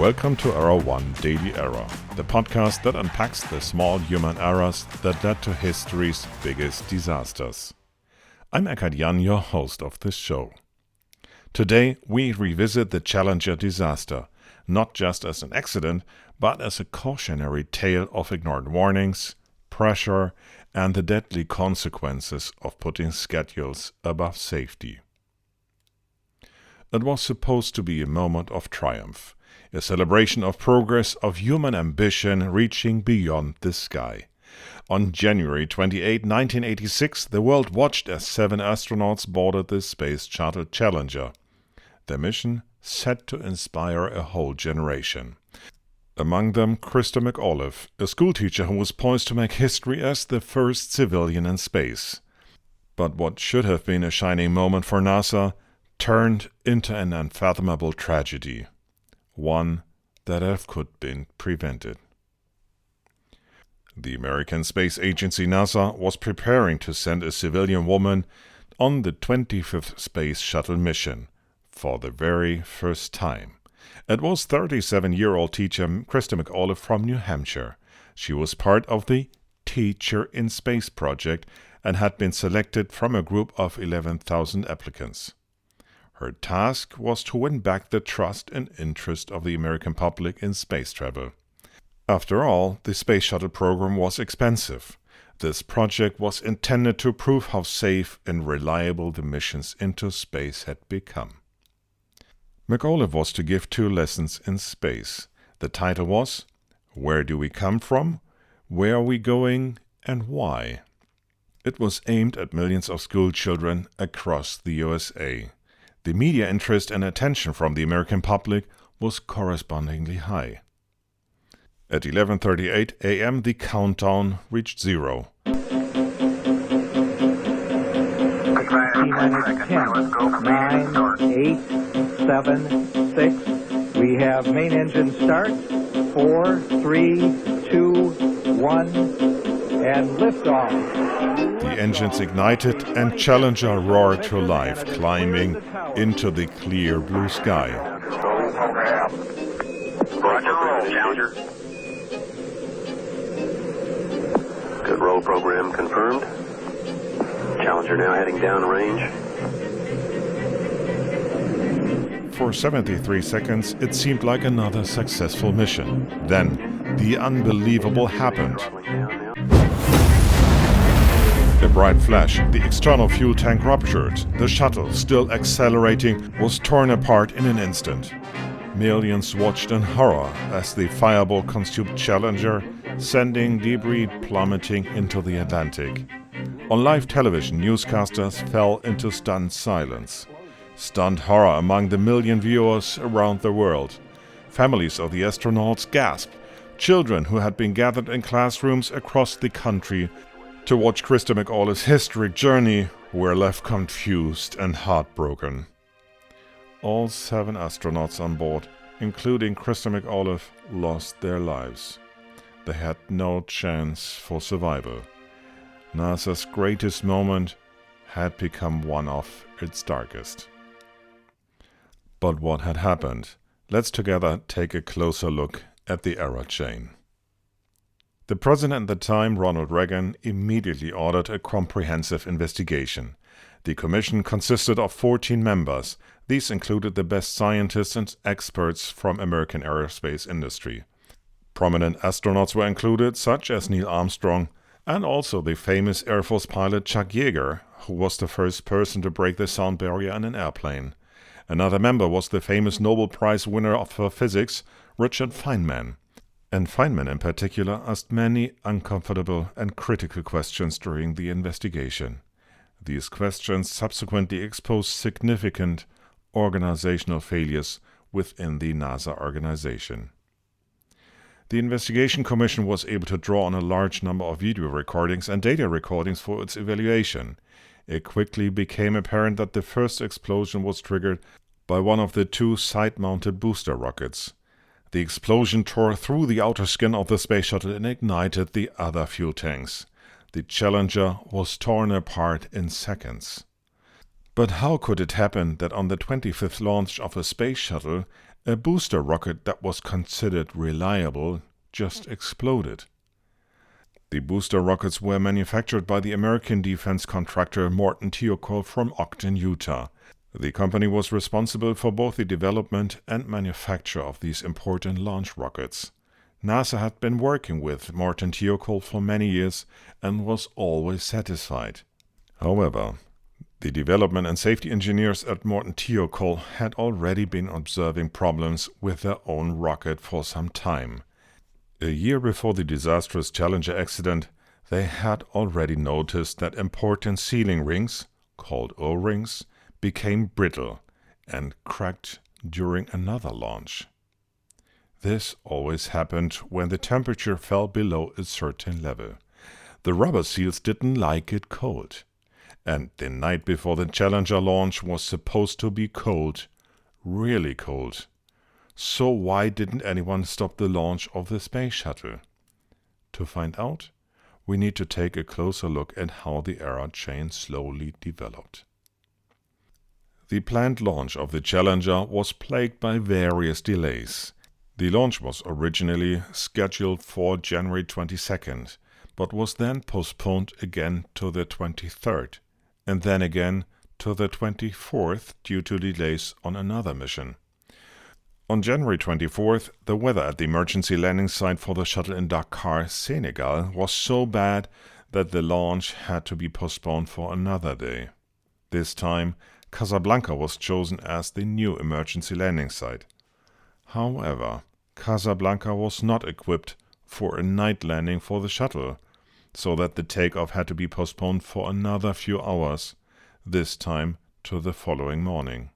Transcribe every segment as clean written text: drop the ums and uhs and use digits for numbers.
Welcome to Error 1 Daily Error, the podcast that unpacks the small human errors that led to history's biggest disasters. I'm Eckhard Jan, your host of this show. Today we revisit the Challenger disaster, not just as an accident, but as a cautionary tale of ignored warnings, pressure, and the deadly consequences of putting schedules above safety. It was supposed to be a moment of triumph, a celebration of progress, of human ambition reaching beyond the sky. On January 28, 1986, the world watched as 7 astronauts boarded the Space Shuttle Challenger. Their mission set to inspire a whole generation. Among them, Krista McAuliffe, a schoolteacher who was poised to make history as the first civilian in space. But what should have been a shining moment for NASA turned into an unfathomable tragedy, one that could have been prevented. The American Space Agency NASA was preparing to send a civilian woman on the 25th Space Shuttle mission for the very first time. It was 37-year-old teacher Krista McAuliffe from New Hampshire. She was part of the Teacher in Space project and had been selected from a group of 11,000 applicants. Her task was to win back the trust and interest of the American public in space travel. After all, the Space Shuttle program was expensive. This project was intended to prove how safe and reliable the missions into space had become. McAuliffe was to give 2 lessons in space. The title was, "Where Do We Come From? Where Are We Going? And Why?" It was aimed at millions of school children across the USA. The media interest and attention from the American public was correspondingly high. At 11:38 a.m., the countdown reached 0. T-minus 10, 9, 8, 7, 6. We have main engine start. 4, 3, 2, 1, and liftoff. The engines ignited and Challenger roared to life, climbing into the clear blue sky. Roger, roll, Challenger. Good roll program confirmed. Challenger now heading downrange. For 73 seconds, it seemed like another successful mission. Then, the unbelievable happened. A bright flash, the external fuel tank ruptured. The shuttle, still accelerating, was torn apart in an instant. Millions watched in horror as the fireball consumed Challenger, sending debris plummeting into the Atlantic. On live television, newscasters fell into stunned silence. Stunned horror among the million viewers around the world. Families of the astronauts gasped. Children who had been gathered in classrooms across the country to watch Krista McAuliffe's historic journey were left confused and heartbroken. All 7 astronauts on board, including Krista McAuliffe, lost their lives. They had no chance for survival. NASA's greatest moment had become one of its darkest. But what had happened? Let's together take a closer look at the error chain. The president at the time, Ronald Reagan, immediately ordered a comprehensive investigation. The commission consisted of 14 members. These included the best scientists and experts from American aerospace industry. Prominent astronauts were included, such as Neil Armstrong, and also the famous Air Force pilot Chuck Yeager, who was the first person to break the sound barrier in an airplane. Another member was the famous Nobel Prize winner for physics, Richard Feynman. And Feynman in particular asked many uncomfortable and critical questions during the investigation. These questions subsequently exposed significant organizational failures within the NASA organization. The investigation commission was able to draw on a large number of video recordings and data recordings for its evaluation. It quickly became apparent that the first explosion was triggered by one of the 2 side-mounted booster rockets. The explosion tore through the outer skin of the space shuttle and ignited the other fuel tanks. The Challenger was torn apart in seconds. But how could it happen that on the 25th launch of a space shuttle, a booster rocket that was considered reliable just exploded? The booster rockets were manufactured by the American defense contractor Morton Thiokol from Ogden, Utah. The company was responsible for both the development and manufacture of these important launch rockets. NASA had been working with Morton Thiokol for many years and was always satisfied. However, the development and safety engineers at Morton Thiokol had already been observing problems with their own rocket for some time. A year before the disastrous Challenger accident, they had already noticed that important sealing rings, called O-rings, became brittle and cracked during another launch. This always happened when the temperature fell below a certain level. The rubber seals didn't like it cold. And the night before the Challenger launch was supposed to be cold, really cold. So why didn't anyone stop the launch of the Space Shuttle? To find out, we need to take a closer look at how the error chain slowly developed. The planned launch of the Challenger was plagued by various delays. The launch was originally scheduled for January 22nd, but was then postponed again to the 23rd, and then again to the 24th due to delays on another mission. On January 24th, the weather at the emergency landing site for the shuttle in Dakar, Senegal, was so bad that the launch had to be postponed for another day. This time, Casablanca was chosen as the new emergency landing site. However, Casablanca was not equipped for a night landing for the shuttle, so that the takeoff had to be postponed for another few hours, this time to the following morning.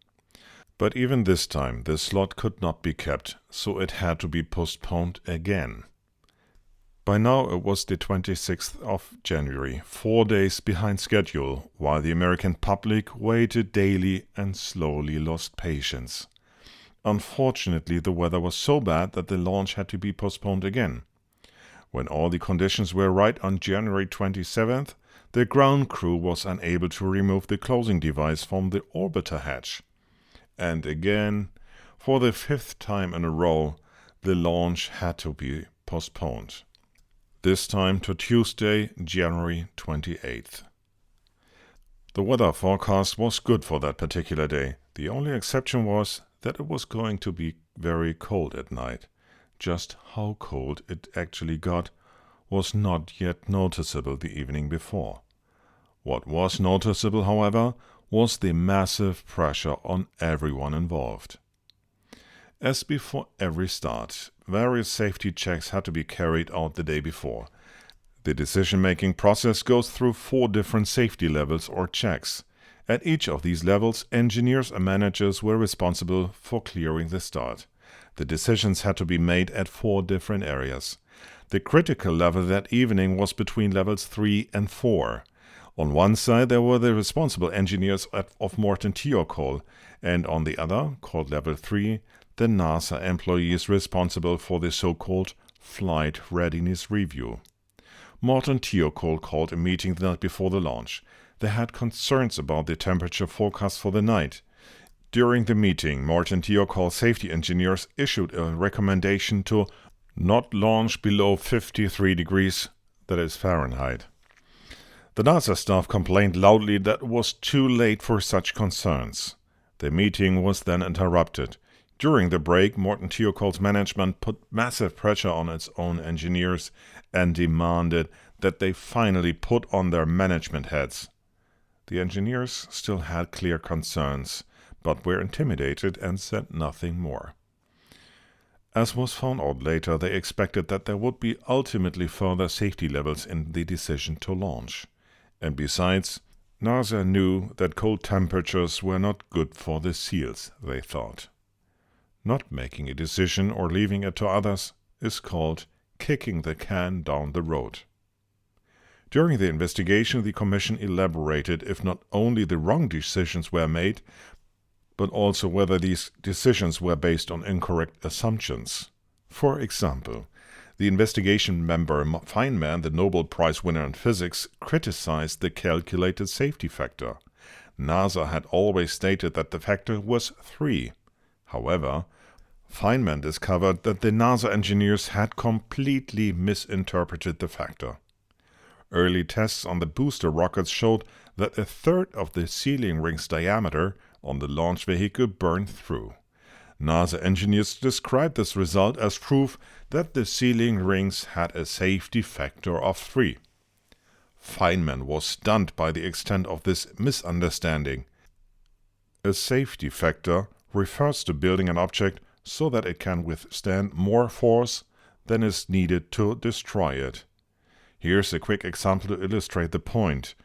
But even this time, the slot could not be kept, so it had to be postponed again. By now it was the 26th of January, 4 days behind schedule, while the American public waited daily and slowly lost patience. Unfortunately, the weather was so bad that the launch had to be postponed again. When all the conditions were right on January 27th, the ground crew was unable to remove the closing device from the orbiter hatch. And again, for the 5th time in a row, the launch had to be postponed. This time to Tuesday, January 28th. The weather forecast was good for that particular day. The only exception was that it was going to be very cold at night. Just how cold it actually got was not yet noticeable the evening before. What was noticeable, however, was the massive pressure on everyone involved. As before every start, various safety checks had to be carried out the day before. The decision-making process goes through 4 different safety levels or checks. At each of these levels, engineers and managers were responsible for clearing the start. The decisions had to be made at 4 different areas. The critical level that evening was between levels 3 and 4. On one side there were the responsible engineers of Morton Thiokol, and on the other, called level 3, the NASA employees responsible for the so-called Flight Readiness Review. Morton Thiokol called a meeting the night before the launch. They had concerns about the temperature forecast for the night. During the meeting, Morton Thiokol's safety engineers issued a recommendation to not launch below 53 degrees, that is Fahrenheit. The NASA staff complained loudly that it was too late for such concerns. The meeting was then interrupted. During the break, Morton Thiokol's management put massive pressure on its own engineers and demanded that they finally put on their management hats. The engineers still had clear concerns, but were intimidated and said nothing more. As was found out later, they expected that there would be ultimately further safety levels in the decision to launch. And besides, NASA knew that cold temperatures were not good for the seals, they thought. Not making a decision or leaving it to others is called kicking the can down the road. During the investigation, the Commission elaborated if not only the wrong decisions were made, but also whether these decisions were based on incorrect assumptions. For example, the investigation member Feynman, the Nobel Prize winner in physics, criticized the calculated safety factor. NASA had always stated that the factor was 3. However, Feynman discovered that the NASA engineers had completely misinterpreted the factor. Early tests on the booster rockets showed that a third of the sealing ring's diameter on the launch vehicle burned through. NASA engineers described this result as proof that the sealing rings had a safety factor of 3. Feynman was stunned by the extent of this misunderstanding. A safety factor refers to building an object so that it can withstand more force than is needed to destroy it. Here's a quick example to illustrate the point.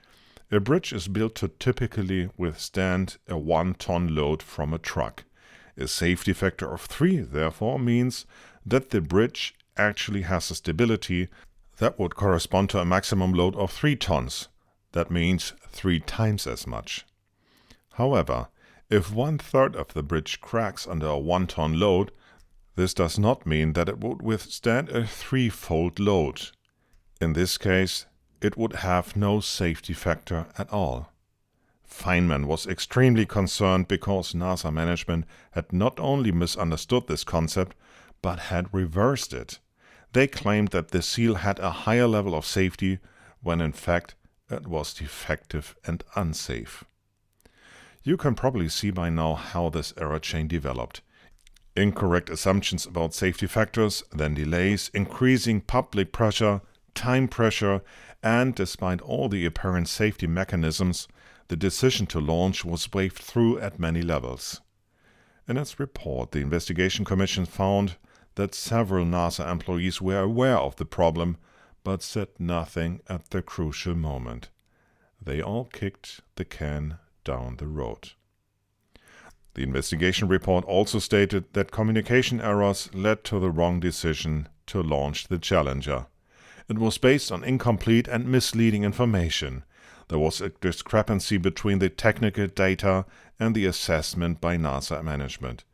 A bridge is built to typically withstand a 1-ton load from a truck. A safety factor of 3, therefore, means that the bridge actually has a stability that would correspond to a maximum load of 3 tons. That means 3 times as much. However, if 1/3 of the bridge cracks under a 1-ton load, this does not mean that it would withstand a 3-fold load. In this case, it would have no safety factor at all. Feynman was extremely concerned because NASA management had not only misunderstood this concept, but had reversed it. They claimed that the seal had a higher level of safety, when in fact it was defective and unsafe. You can probably see by now how this error chain developed. Incorrect assumptions about safety factors, then delays, increasing public pressure, time pressure, and despite all the apparent safety mechanisms, the decision to launch was waved through at many levels. In its report, the Investigation Commission found that several NASA employees were aware of the problem, but said nothing at the crucial moment. They all kicked the can down the road. The investigation report also stated that communication errors led to the wrong decision to launch the Challenger. It was based on incomplete and misleading information. There was a discrepancy between the technical data and the assessment by NASA management.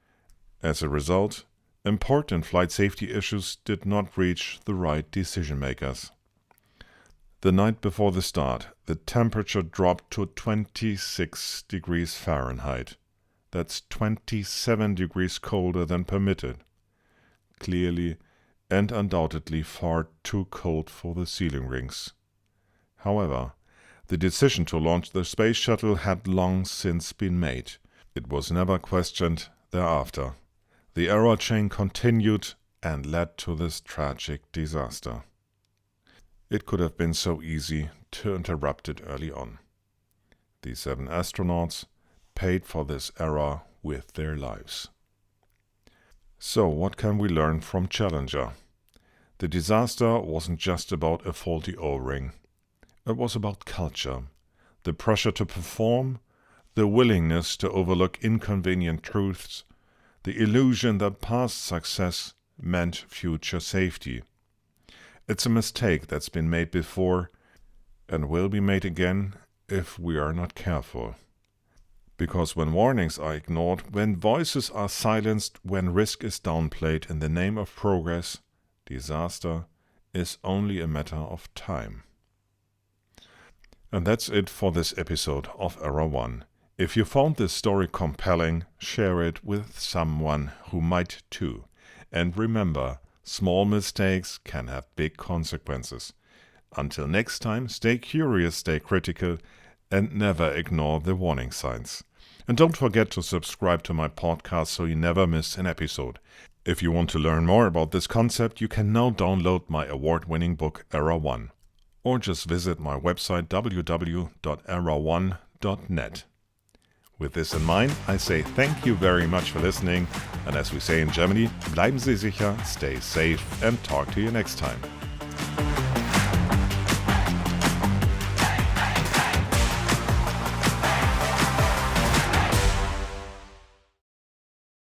As a result, important flight safety issues did not reach the right decision-makers. The night before the start, the temperature dropped to 26 degrees Fahrenheit. That's 27 degrees colder than permitted. Clearly and undoubtedly far too cold for the sealing rings. However, the decision to launch the Space Shuttle had long since been made. It was never questioned thereafter. The error chain continued and led to this tragic disaster. It could have been so easy to interrupt it early on. The 7 astronauts paid for this error with their lives. So, what can we learn from Challenger? The disaster wasn't just about a faulty O-ring. It was about culture, the pressure to perform, the willingness to overlook inconvenient truths, the illusion that past success meant future safety. It's a mistake that's been made before and will be made again if we are not careful. Because when warnings are ignored, when voices are silenced, when risk is downplayed in the name of progress, disaster is only a matter of time. And that's it for this episode of Error 1. If you found this story compelling, share it with someone who might too. And remember, small mistakes can have big consequences. Until next time, stay curious, stay critical, and never ignore the warning signs. And don't forget to subscribe to my podcast so you never miss an episode. If you want to learn more about this concept, you can now download my award-winning book, Error 1. Or just visit my website www.error1.net. With this in mind, I say thank you very much for listening, and as we say in Germany, bleiben Sie sicher, stay safe, and talk to you next time.